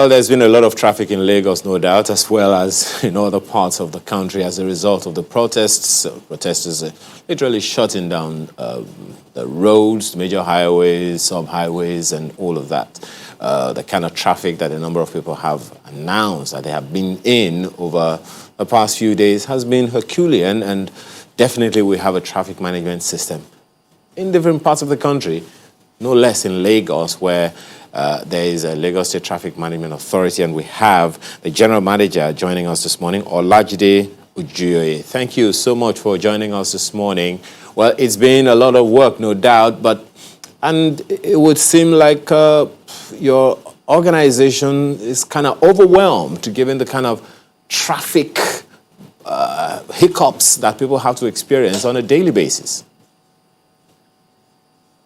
Well, there's been a lot of traffic in Lagos, no doubt, as well as in other parts of the country as a result of the protests. Protesters are literally shutting down the roads, major highways, sub-highways, and all of that. The kind of traffic that a number of people have announced that they have been in over the past few days has been Herculean, and definitely we have a traffic management system in different parts of the country, no less in Lagos, where there is a Lagos State Traffic Management Authority, and we have the General Manager joining us this morning, Olajide Ujuoye. Thank you so much for joining us this morning. Well, it's been a lot of work, no doubt, and it would seem like your organization is kind of overwhelmed given the kind of traffic hiccups that people have to experience on a daily basis.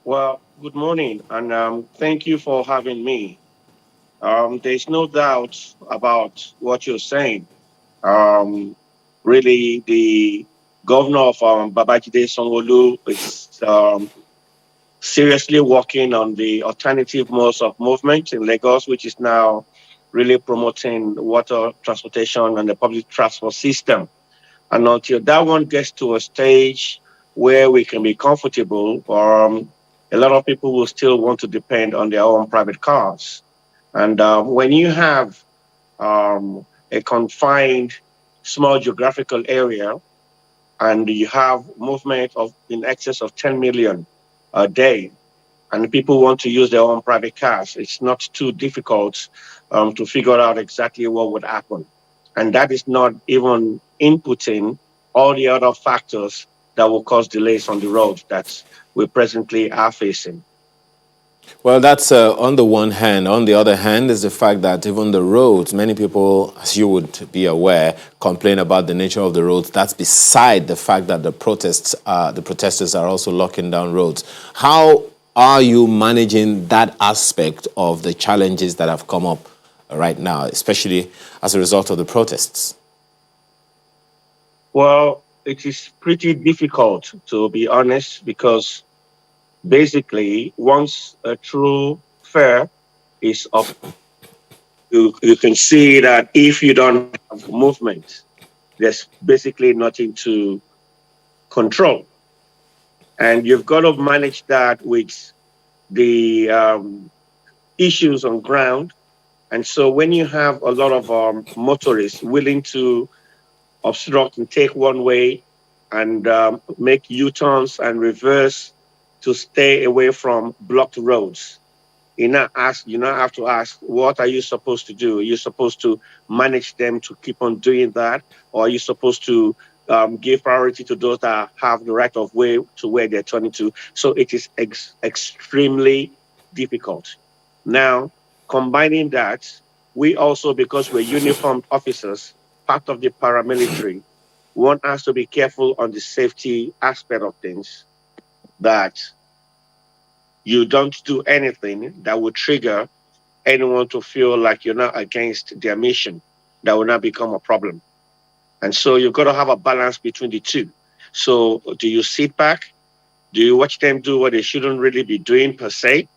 Well, good morning, and thank you for having me. There's no doubt about what you're saying. Really, the governor of Babajide Sanwo-Olu is seriously working on the alternative modes of movement in Lagos, which is now really promoting water transportation and the public transport system. And until that one gets to a stage where we can be comfortable, a lot of people will still want to depend on their own private cars. And when you have a confined, small geographical area, and you have movement of in excess of 10 million a day, and people want to use their own private cars, it's not too difficult to figure out exactly what would happen. And that is not even inputting all the other factors that will cause delays on the road that we presently are facing. Well, that's on the one hand. On the other hand is the fact that even the roads, many people, as you would be aware, complain about the nature of the roads. That's beside the fact that the protesters are also locking down roads. How are you managing that aspect of the challenges that have come up right now, especially as a result of the protests? Well, it is pretty difficult, to be honest, because basically, once a true fare is up, you can see that if you don't have movement, there's basically nothing to control. And you've got to manage that with the issues on ground. And so when you have a lot of motorists willing to obstruct and take one way and make U-turns and reverse to stay away from blocked roads, you now have to ask, what are you supposed to do? Are you supposed to manage them to keep on doing that? Or are you supposed to give priority to those that have the right of way to where they're turning to? So it is extremely difficult. Now, combining that, we also, because we're uniformed officers, part of the paramilitary, one has to be careful on the safety aspect of things, that you don't do anything that would trigger anyone to feel like you're not against their mission. That will not become a problem. And so you've got to have a balance between the two. So do you sit back? Do you watch them do what they shouldn't really be doing per se?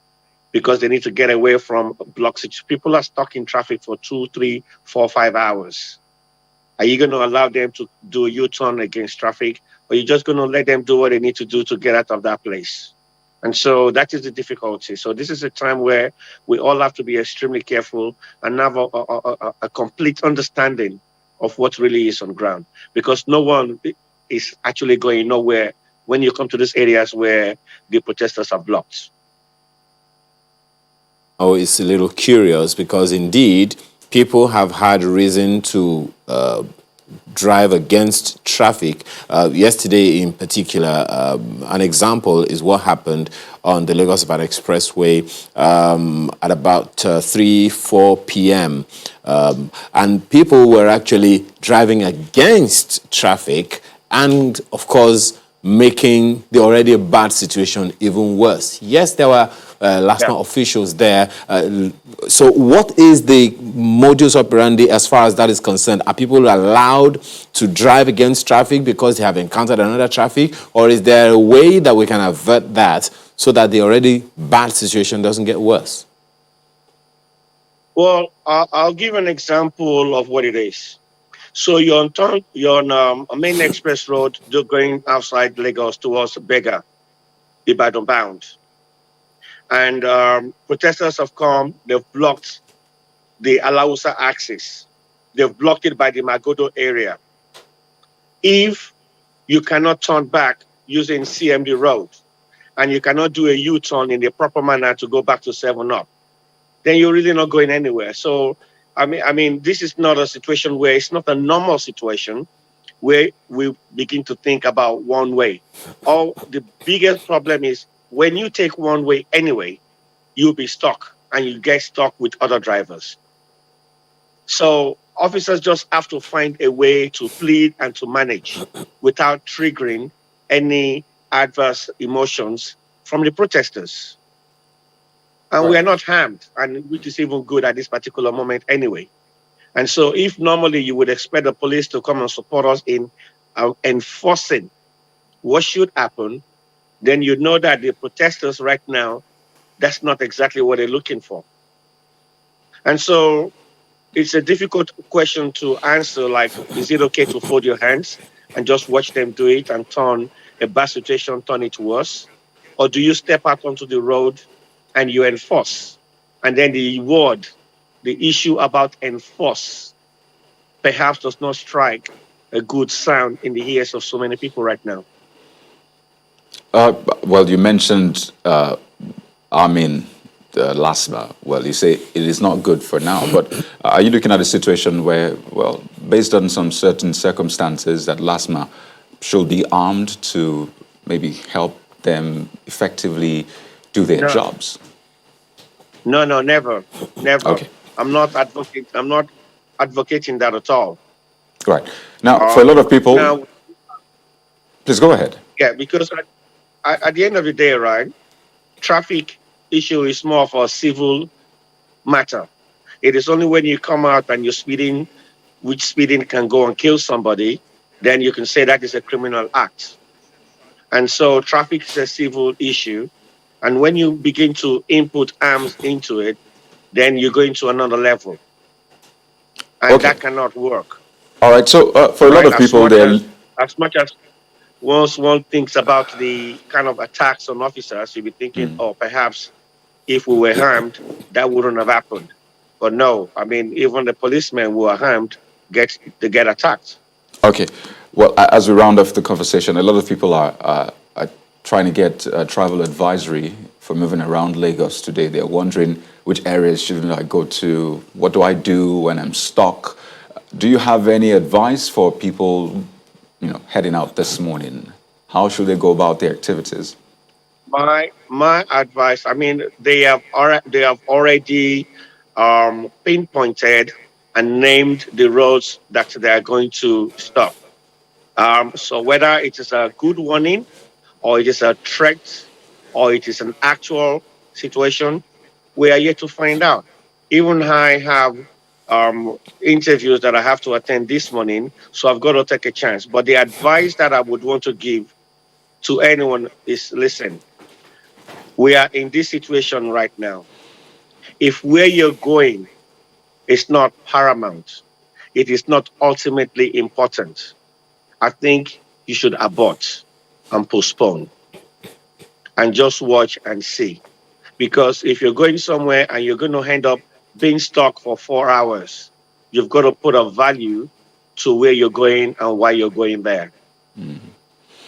Because they need to get away from blocks. People are stuck in traffic for 2, 3, 4, 5 hours. Are you going to allow them to do a U-turn against traffic? Or are you just going to let them do what they need to do to get out of that place? And so that is the difficulty. So this is a time where we all have to be extremely careful and have a complete understanding of what really is on ground. Because no one is actually going nowhere when you come to these areas where the protesters are blocked. Oh, it's a little curious because indeed people have had reason to drive against traffic. Yesterday in particular, an example is what happened on the Lagos-Ibadan Expressway at about 3, 4 p.m. And people were actually driving against traffic and, of course, making the already bad situation even worse. Yes, there were LASTMA officials there. So what is the modus operandi as far as that is concerned? Are people allowed to drive against traffic because they have encountered another traffic? Or is there a way that we can avert that so that the already bad situation doesn't get worse? Well, I'll give an example of what it is. So you're on a main express road, you're going outside Lagos towards Bega, Ibadan bound, and protesters have come. They've blocked the Alausa axis. They've blocked it by the Magodo area. If you cannot turn back using CMD road, and you cannot do a U-turn in the proper manner to go back to 7 Up, then you're really not going anywhere. So, I mean, this is not a situation where it's not a normal situation where we begin to think about one way. All the biggest problem is when you take one way anyway, you'll be stuck and you get stuck with other drivers. So officers just have to find a way to plead and to manage without triggering any adverse emotions from the protesters. And we Right. are not harmed, and which is even good at this particular moment anyway. And so, if normally you would expect the police to come and support us in enforcing what should happen, then you know that the protesters right now, that's not exactly what they're looking for. And so, it's a difficult question to answer. Like, is it okay to fold your hands and just watch them do it and turn a bad situation, turn it worse? Or do you step out onto the road and you enforce? And then the issue about enforce, perhaps does not strike a good sound in the ears of so many people right now. Well, you mentioned arming the LASTMA. Well, you say it is not good for now, but are you looking at a situation where, well, based on some certain circumstances, that LASTMA should be armed to maybe help them effectively do their No, jobs? no, no, never, never. Okay, I'm not advocating that at all. right. Now, for a lot Um, of people, now, please go ahead. yeah, because at the end of the day, right, traffic issue is more of a civil matter. It is only when you come out and you're speeding, which speeding can go and kill somebody, then you can say that is a criminal act. And so traffic is a civil issue. And when you begin to input arms into it, then you go into another level. And Okay, that cannot work, all right. So, for a lot right? of people, they're As much as once one thinks about the kind of attacks on officers, you'll be thinking, oh, perhaps if we were harmed, that wouldn't have happened. But no, I mean, even the policemen who are harmed get attacked. okay. Well, as we round off the conversation, a lot of people are trying to get travel advisory for moving around Lagos today. They're wondering which areas should I go to? What do I do when I'm stuck? Do you have any advice for people, heading out this morning? How should they go about their activities? My advice, I mean, they have already pinpointed and named the roads that they are going to stop. So whether it is a good warning or it is a threat or it is an actual situation, we are yet to find out. Even I have interviews that I have to attend this morning, so I've got to take a chance. But the advice that I would want to give to anyone is listen, we are in this situation right now. If where you're going is not paramount, it is not ultimately important, I think you should abort and postpone and just watch and see. Because if you're going somewhere and you're going to end up being stuck for 4 hours, you've got to put a value to where you're going and why you're going there.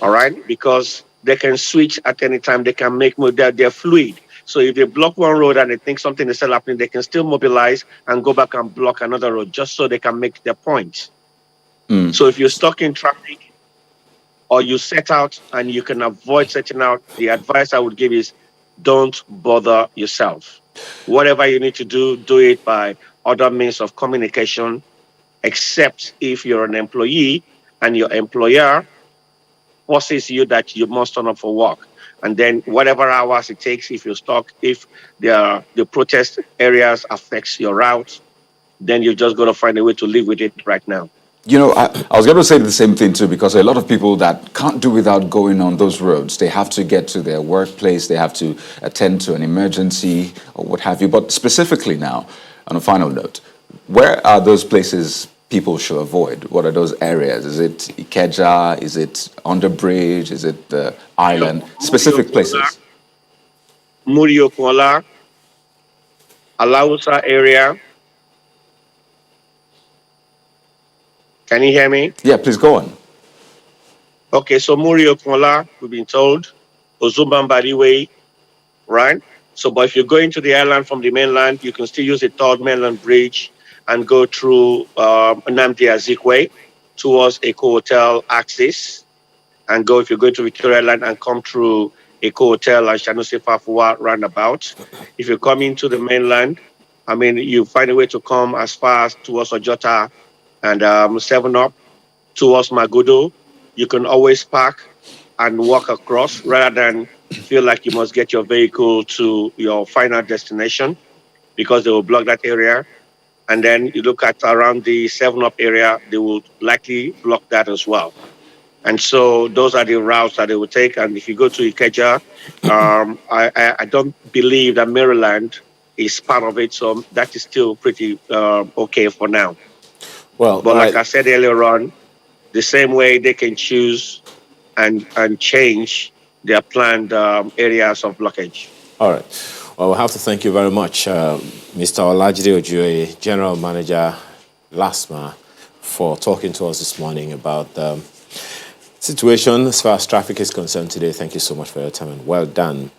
All right? Because they can switch at any time. They can make move. They're fluid. So if they block one road and they think something is still happening, they can still mobilize and go back and block another road just so they can make their point. So if you're stuck in traffic or you set out and you can avoid setting out, the advice I would give is don't bother yourself. Whatever you need to do, do it by other means of communication, except if you're an employee and your employer forces you that you must turn up for work. And then whatever hours it takes, if you're stuck, if the protest areas affects your route, then you just got to find a way to live with it right now. I was going to say the same thing too, because a lot of people that can't do without going on those roads. They have to get to their workplace, they have to attend to an emergency or what have you. But specifically now, On a final note, where are those places people should avoid? What are those areas? Is it Ikeja? Is it Underbridge? Is it the island? Specific places. Muriokola, Alausa area. Can you hear me? Yeah, please go on. Okay, so Muriokola, we've been told, Ozumbambari Way, right? So, but if you're going to the island from the mainland, you can still use the third mainland bridge and go through Nnamdi Azikiwe towards Eco Hotel axis, and go if you're going to Victoria Island and come through Eco Hotel and Sanusi Fafua roundabout. If you're coming to the mainland, I mean, you find a way to come as far as towards Ojota and 7 Up towards Magodo. You can always park and walk across rather than feel like you must get your vehicle to your final destination because they will block that area. And then you look at around the 7 Up area, they will likely block that as well. And so those are the routes that they will take. And if you go to Ikeja, I don't believe that Maryland is part of it. So that is still pretty okay for now. Well, But like I said earlier on, the same way they can choose and change their planned areas of blockage. all right. Well, we have to thank you very much, Mr. Olajide Ojuoye, General Manager, LASTMA, for talking to us this morning about the situation as far as traffic is concerned today. Thank you so much for your time and well done.